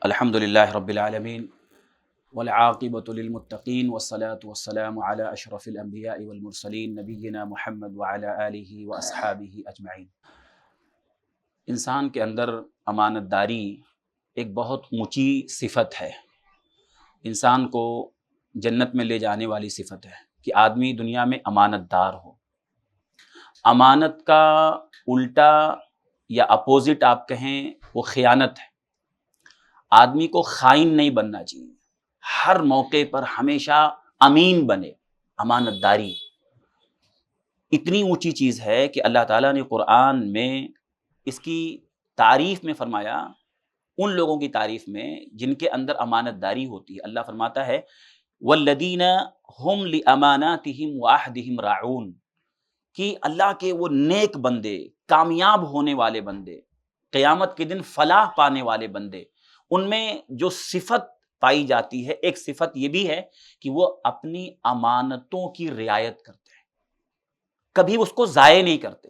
الحمد للہ رب العالمین والعاقبۃ للمتقین والصلاة والسلام علی اشرف الانبیاء والمرسلین نبینا محمد وعلی آلہ واصحابہ اجمعین۔ انسان کے اندر امانت داری ایک بہت اونچی صفت ہے، انسان کو جنت میں لے جانے والی صفت ہے کہ آدمی دنیا میں امانت دار ہو۔ امانت کا الٹا یا اپوزٹ آپ کہیں وہ خیانت ہے۔ آدمی کو خائن نہیں بننا چاہیے، ہر موقع پر ہمیشہ امین بنے۔ امانت داری اتنی اونچی چیز ہے کہ اللہ تعالیٰ نے قرآن میں اس کی تعریف میں فرمایا، ان لوگوں کی تعریف میں جن کے اندر امانت داری ہوتی ہے۔ اللہ فرماتا ہے والذین هم لاماناتهم وعہدهم راعون، کہ اللہ کے وہ نیک بندے، کامیاب ہونے والے بندے، قیامت کے دن فلاح پانے والے بندے، ان میں جو صفت پائی جاتی ہے، ایک صفت یہ بھی ہے کہ وہ اپنی امانتوں کی رعایت کرتے ہیں، کبھی اس کو ضائع نہیں کرتے،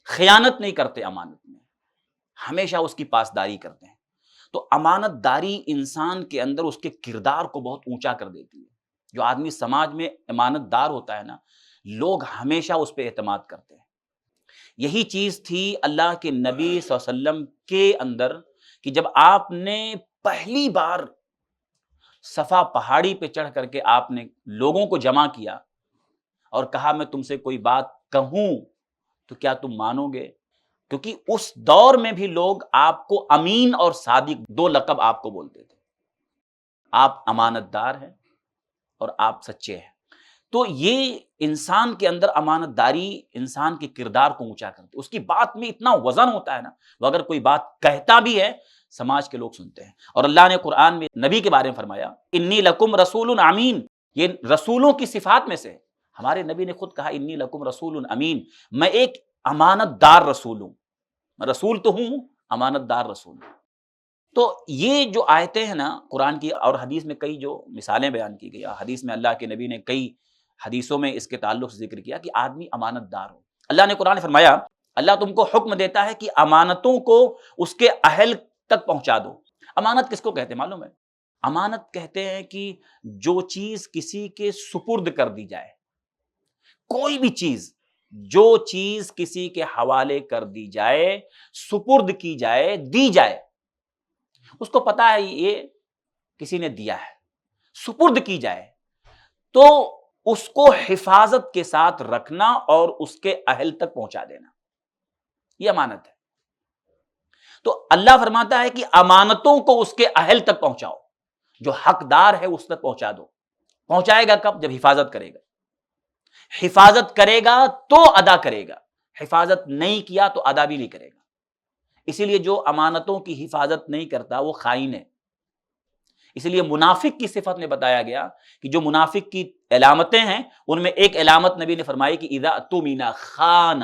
خیانت نہیں کرتے، امانت میں ہمیشہ اس کی پاسداری کرتے ہیں۔ تو امانت داری انسان کے اندر اس کے کردار کو بہت اونچا کر دیتی ہے۔ جو آدمی سماج میں امانت دار ہوتا ہے نا، لوگ ہمیشہ اس پہ اعتماد کرتے ہیں۔ یہی چیز تھی اللہ کے نبی صلی اللہ علیہ وسلم کے اندر کہ جب آپ نے پہلی بار صفا پہاڑی پہ چڑھ کر کے آپ نے لوگوں کو جمع کیا اور کہا میں تم سے کوئی بات کہوں تو کیا تم مانو گے؟ کیونکہ اس دور میں بھی لوگ آپ کو امین اور صادق دو لقب آپ کو بولتے تھے، آپ امانت دار ہیں اور آپ سچے ہیں۔ تو یہ انسان کے اندر امانت داری انسان کے کردار کو اونچا کرتی ہے، اس کی بات میں اتنا وزن ہوتا ہے نا، وہ اگر کوئی بات کہتا بھی ہے سماج کے لوگ سنتے ہیں۔ اور اللہ نے قرآن میں نبی کے بارے میں فرمایا انی لکم رسول امین، یہ رسولوں کی صفات میں سے ہمارے نبی نے خود کہا انی لکم رسول امین، میں ایک امانت دار رسول ہوں، میں رسول تو ہوں، امانت دار رسول ہوں۔ تو یہ جو آیتیں ہیں نا قرآن کی اور حدیث میں کئی جو مثالیں بیان کی گئی، حدیث میں اللہ کے نبی نے کئی حدیثوں میں اس کے تعلق سے ذکر کیا کہ آدمی امانت دار ہو۔ اللہ نے قرآن میں فرمایا اللہ تم کو حکم دیتا ہے کہ امانتوں کو اس کے اہل تک پہنچا دو۔ امانت کس کو کہتے ہیں معلوم ہے؟ امانت کہتے ہیں کہ جو چیز کسی کے سپرد کر دی جائے، کوئی بھی چیز، جو چیز کسی کے حوالے کر دی جائے، سپرد کی جائے، دی جائے، اس کو پتا ہے یہ کسی نے دیا ہے، سپرد کی جائے تو اس کو حفاظت کے ساتھ رکھنا اور اس کے اہل تک پہنچا دینا، یہ امانت ہے۔ تو اللہ فرماتا ہے کہ امانتوں کو اس کے اہل تک پہنچاؤ، جو حقدار ہے اس تک پہنچا دو۔ پہنچائے گا کب؟ جب حفاظت کرے گا، حفاظت کرے گا تو ادا کرے گا، حفاظت نہیں کیا تو ادا بھی نہیں کرے گا۔ اسی لیے جو امانتوں کی حفاظت نہیں کرتا وہ خائن ہے۔ اس لیے منافق کی صفت میں بتایا گیا کہ جو منافق کی علامتیں ہیں ان میں ایک علامت نبی نے فرمائی کہ اذا اؤتمن خان،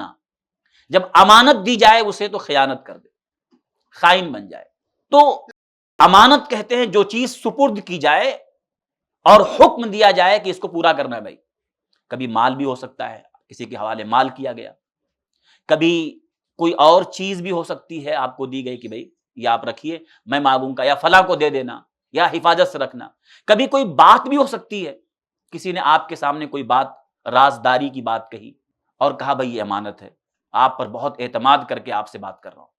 جب امانت دی جائے اسے تو خیانت کر دے، خائن بن جائے۔ تو امانت کہتے ہیں جو چیز سپرد کی جائے اور حکم دیا جائے کہ اس کو پورا کرنا ہے۔ بھائی کبھی مال بھی ہو سکتا ہے، کسی کے حوالے مال کیا گیا، کبھی کوئی اور چیز بھی ہو سکتی ہے آپ کو دی گئی کہ بھائی یہ آپ رکھیے میں مانگوں گا، یا فلاں کو دے دینا، یا حفاظت سے رکھنا۔ کبھی کوئی بات بھی ہو سکتی ہے، کسی نے آپ کے سامنے کوئی بات، رازداری کی بات کہی اور کہا بھائی یہ امانت ہے، آپ پر بہت اعتماد کر کے آپ سے بات کر رہا ہوں،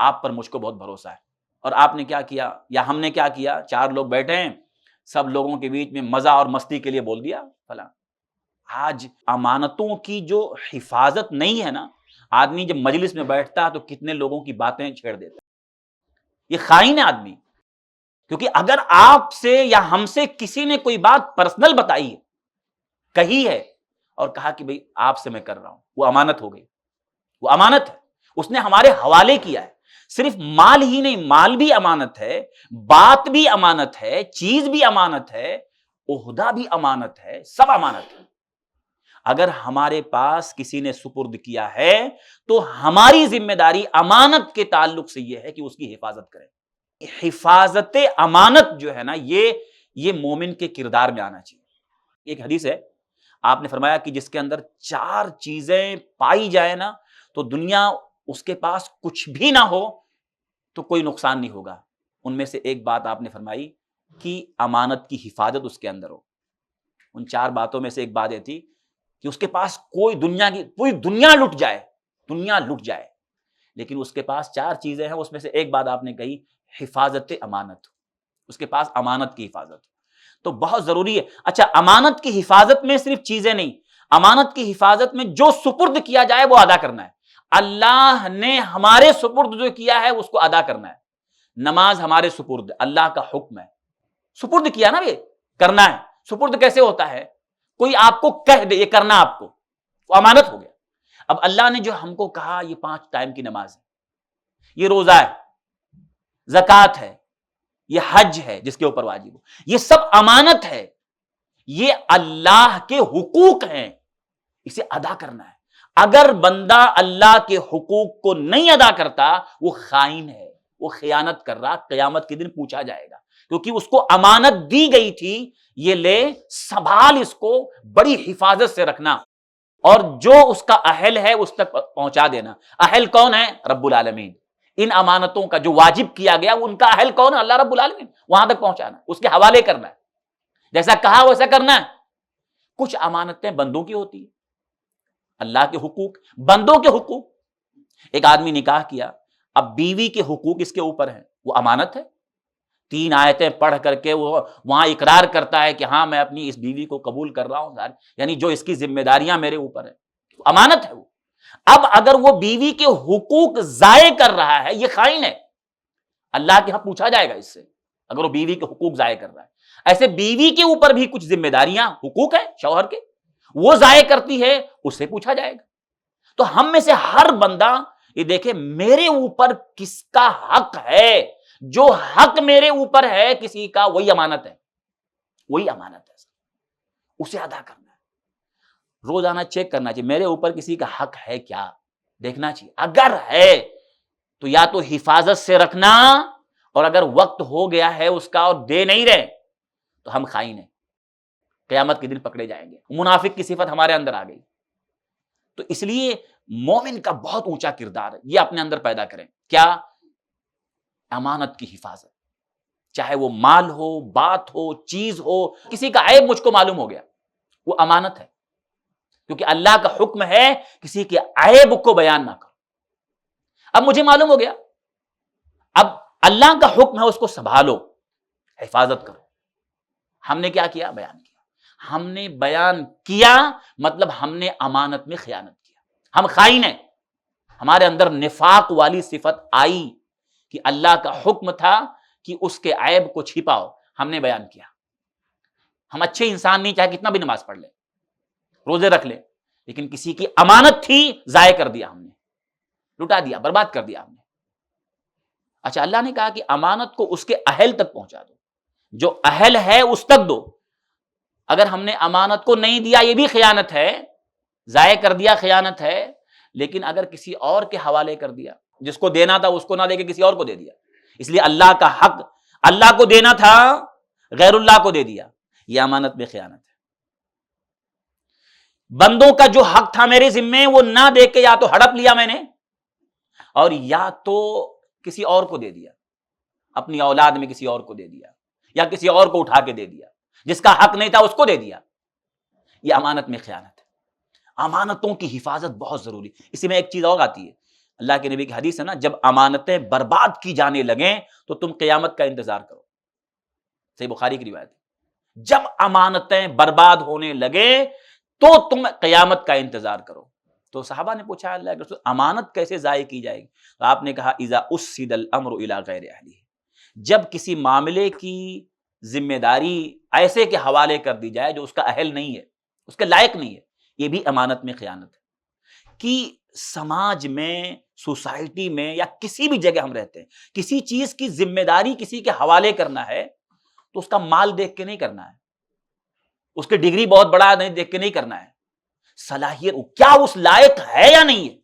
آپ پر مجھ کو بہت بھروسہ ہے، اور آپ نے کیا کیا یا ہم نے کیا کیا، چار لوگ بیٹھے ہیں، سب لوگوں کے بیچ میں مزہ اور مستی کے لیے بول دیا فلاں۔ آج امانتوں کی جو حفاظت نہیں ہے نا، آدمی جب مجلس میں بیٹھتا ہے تو کتنے لوگوں کی باتیں چھیڑ دیتا ہے، یہ خائن ہے آدمی۔ کیونکہ اگر آپ سے یا ہم سے کسی نے کوئی بات پرسنل بتائی ہے، کہی ہے اور کہا کہ بھئی آپ سے میں کر رہا ہوں، وہ امانت ہو گئی، وہ امانت ہے، اس نے ہمارے حوالے کیا ہے۔ صرف مال ہی نہیں، مال بھی امانت ہے، بات بھی امانت ہے، چیز بھی امانت ہے، عہدہ بھی امانت ہے، سب امانت ہے۔ اگر ہمارے پاس کسی نے سپرد کیا ہے تو ہماری ذمہ داری امانت کے تعلق سے یہ ہے کہ اس کی حفاظت کریں۔ حفاظت امانت جو ہے نا یہ مومن کے کردار میں آنا چاہیے۔ ایک حدیث ہے، آپ نے فرمایا کہ جس کے اندر چار چیزیں پائی جائے نا تو دنیا اس کے پاس کچھ بھی نہ ہو تو کوئی نقصان نہیں ہوگا۔ ان میں سے ایک بات آپ نے فرمائی کہ امانت کی حفاظت اس کے اندر ہو. ان 4 باتوں میں سے ایک بات یہ تھی کہ اس کے پاس کوئی پوری دنیا لٹ جائے لیکن اس کے پاس 4 چیزیں ہیں. اس میں سے ایک بات آپ نے کہی حفاظت امانت. اس کے پاس امانت کی حفاظت تو بہت ضروری ہے. اچھا امانت کی حفاظت میں صرف چیزیں نہیں, امانت کی حفاظت میں جو سپرد کیا جائے وہ ادا کرنا ہے. اللہ نے ہمارے سپرد جو کیا ہے اس کو ادا کرنا ہے. نماز ہمارے سپرد, اللہ کا حکم ہے, سپرد کیا نا, یہ کرنا ہے. سپرد کیسے ہوتا ہے؟ کوئی آپ کو کہہ دے یہ کرنا آپ کو, وہ امانت ہو گیا. اب اللہ نے جو ہم کو کہا یہ 5 ٹائم کی نماز ہے, یہ روزہ ہے, زکوٰۃ ہے, یہ حج ہے جس کے اوپر واجب ہو, یہ سب امانت ہے, یہ اللہ کے حقوق ہیں, اسے ادا کرنا ہے. اگر بندہ اللہ کے حقوق کو نہیں ادا کرتا وہ خائن ہے, وہ خیانت کر رہا, قیامت کے دن پوچھا جائے گا, کیونکہ اس کو امانت دی گئی تھی, یہ لے سنبھال, اس کو بڑی حفاظت سے رکھنا, اور جو اس کا اہل ہے اس تک پہنچا دینا. اہل کون ہے؟ رب العالمین. ان امانتوں کا جو واجب کیا گیا ان کا اہل کون ہے؟ اللہ رب العالمین. وہاں تک پہنچانا, اس کے حوالے کرنا ہے, جیسا کہا ویسا کرنا ہے. کچھ امانتیں بندوں کی ہوتی ہیں, اللہ کے حقوق, بندوں کے حقوق. ایک آدمی نکاح کیا, اب بیوی کے حقوق اس کے اوپر ہیں, وہ امانت ہے. 3 آیتیں پڑھ کر کے وہ وہاں اقرار کرتا ہے کہ ہاں میں اپنی اس بیوی کو قبول کر رہا ہوں, یعنی جو اس کی ذمہ داریاں میرے اوپر ہیں, امانت ہے وہ. اب اگر وہ بیوی کے حقوق ضائع کر رہا ہے یہ خائن ہے, اللہ کے ہاں پوچھا جائے گا اس سے, اگر وہ بیوی کے حقوق ضائع کر رہا ہے. ایسے بیوی کے اوپر بھی کچھ ذمہ داریاں, حقوق ہیں شوہر کے, وہ ضائع کرتی ہے, اس سے پوچھا جائے گا. تو ہم میں سے ہر بندہ یہ دیکھے میرے اوپر کس کا حق ہے, جو حق میرے اوپر ہے کسی کا, وہی امانت ہے, وہی امانت ہے, اسے ادا کرنا ہے. روزانہ چیک کرنا چاہیے میرے اوپر کسی کا حق ہے کیا, دیکھنا چاہیے. اگر ہے تو یا تو حفاظت سے رکھنا, اور اگر وقت ہو گیا ہے اس کا اور دے نہیں رہے تو ہم خائن ہیں, قیامت کے دن پکڑے جائیں گے. منافق کی صفت ہمارے اندر آ گئی. تو اس لیے مومن کا بہت اونچا کردار ہے, یہ اپنے اندر پیدا کریں. کیا؟ امانت کی حفاظت. چاہے وہ مال ہو, بات ہو, چیز ہو, کسی کا عیب مجھ کو معلوم ہو گیا, وہ امانت ہے, کیونکہ اللہ کا حکم ہے کسی کے عیب کو بیان نہ کرو. اب مجھے معلوم ہو گیا, اب اللہ کا حکم ہے اس کو سنبھالو, حفاظت کرو. ہم نے کیا کیا؟ بیان کیا. ہم نے بیان کیا مطلب ہم نے امانت میں خیانت کیا, ہم خائن ہیں. ہمارے اندر نفاق والی صفت آئی کہ اللہ کا حکم تھا کہ اس کے عیب کو چھپاؤ, ہم نے بیان کیا. ہم اچھے انسان نہیں, چاہے کتنا بھی نماز پڑھ لیں, روزے رکھ لیں, لیکن کسی کی امانت تھی ضائع کر دیا ہم نے, لٹا دیا, برباد کر دیا ہم نے. اچھا اللہ نے کہا کہ امانت کو اس کے اہل تک پہنچا دو, جو اہل ہے اس تک دو. اگر ہم نے امانت کو نہیں دیا یہ بھی خیانت ہے, ضائع کر دیا خیانت ہے. لیکن اگر کسی اور کے حوالے کر دیا, جس کو دینا تھا اس کو نہ دے کے کسی اور کو دے دیا, اس لیے اللہ کا حق اللہ کو دینا تھا غیر اللہ کو دے دیا, یہ امانت میں خیانت ہے. بندوں کا جو حق تھا میرے ذمے وہ نہ دے کے یا تو ہڑپ لیا میں نے, اور یا تو کسی اور کو دے دیا, اپنی اولاد میں کسی اور کو دے دیا, یا کسی اور کو اٹھا کے دے دیا, جس کا حق نہیں تھا اس کو دے دیا. یہ امانت میں خیانت ہے. امانتوں کی حفاظت بہت ضروری. اسی میں ایک چیز اور آتی ہے, اللہ کے نبی کی حدیث ہے نا, جب امانتیں برباد کی جانے لگیں تو تم قیامت کا انتظار کرو. صحیح بخاری کی روایت ہے, جب امانتیں برباد ہونے لگے تو تم قیامت کا انتظار کرو. تو صحابہ نے پوچھا اللہ کے رسول امانت کیسے ضائع کی جائے گی؟ تو آپ نے کہا اذا اسد الامر الی غیر اہلہ, جب کسی معاملے کی ذمہ داری ایسے کے حوالے کر دی جائے جو اس کا اہل نہیں ہے, اس کے لائق نہیں ہے, یہ بھی امانت میں خیانت ہے. کہ سماج میں, سوسائٹی میں, یا کسی بھی جگہ ہم رہتے ہیں, کسی چیز کی ذمہ داری کسی کے حوالے کرنا ہے تو اس کا مال دیکھ کے نہیں کرنا ہے, اس کی ڈگری بہت بڑا نہیں دیکھ کے نہیں کرنا ہے, صلاحیت کیا اس لائق ہے یا نہیں ہے.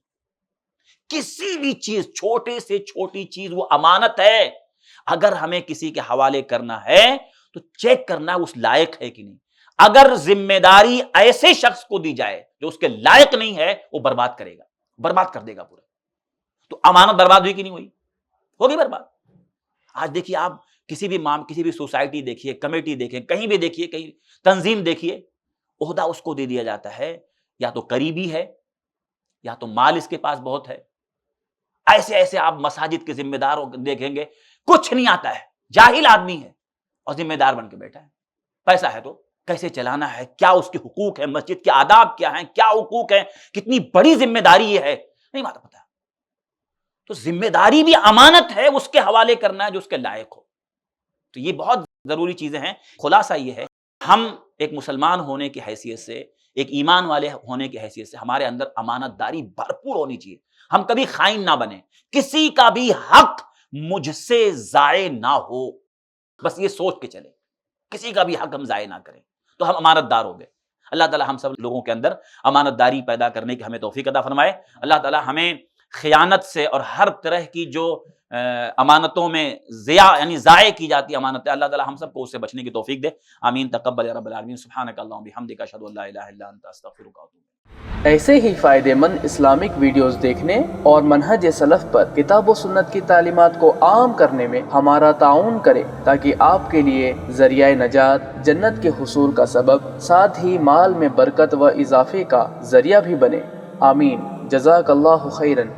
کسی بھی چیز, چھوٹے سے چھوٹی چیز, وہ امانت ہے. اگر ہمیں کسی کے حوالے کرنا ہے تو چیک کرنا اس لائق ہے کہ نہیں. اگر ذمہ داری ایسے شخص کو دی جائے جو اس کے لائق نہیں ہے, وہ برباد کرے گا, برباد کر دے گا پورا. تو امانت برباد ہوئی کہ نہیں ہوئی؟ ہوگی برباد. آج دیکھیے آپ کسی بھی سوسائٹی دیکھیے، کمیٹی دیکھیں، کہیں بھی دیکھیے، کہیں تنظیم دیکھیے، عہدہ اس کو دے دیا جاتا ہے یا تو قریبی ہے یا تو مال اس کے پاس بہت ہے. ایسے ایسے آپ مساجد کے ذمہ داروں کو دیکھیں گے، کچھ نہیں آتا ہے، جاہل آدمی ہے اور ذمہ دار بن کے بیٹھا ہے. پیسہ ہے تو کیسے چلانا ہے، کیا اس کے حقوق ہیں، مسجد کے آداب کیا ہیں، کیا حقوق ہیں، کتنی بڑی ذمہ داری یہ ہے، نہیں ماتا پتا. تو ذمہ داری بھی امانت ہے، اس کے حوالے کرنا ہے جو اس کے لائق ہو. تو یہ بہت ضروری چیزیں ہیں. خلاصہ یہ ہے، ہم ایک مسلمان ہونے کی حیثیت سے، ایک ایمان والے ہونے کی حیثیت سے ہمارے اندر امانت داری بھرپور ہونی چاہیے. ہم کبھی خائن نہ بنیں، کسی کا بھی حق مجھ سے ضائع نہ ہو، بس یہ سوچ کے چلیں، کسی کا بھی حق ہم ضائع نہ کریں تو ہم امانت دار ہو گئے. اللہ تعالی ہم سب لوگوں کے اندر امانت داری پیدا کرنے کی ہمیں توفیق عطا فرمائے. اللہ تعالی ہمیں خیانت سے اور ہر طرح کی جو امانتوں میں ضائع کی جاتی امانت ہے، اللہ تعالی ہم سب کو اس سے بچنے کی توفیق دے. آمین. تقبل یا رب العالمین. سبحانک اللہم بحمدک، اشہد ان لا الہ الا انت، استغفرک واتوب الیک. ایسے ہی فائدہ مند اسلامک ویڈیوز دیکھنے اور منہج سلف پر کتاب و سنت کی تعلیمات کو عام کرنے میں ہمارا تعاون کریں، تاکہ آپ کے لیے ذریعہ نجات، جنت کے حصول کا سبب، ساتھ ہی مال میں برکت و اضافے کا ذریعہ بھی بنے. آمین. جزاک اللہ خیرن.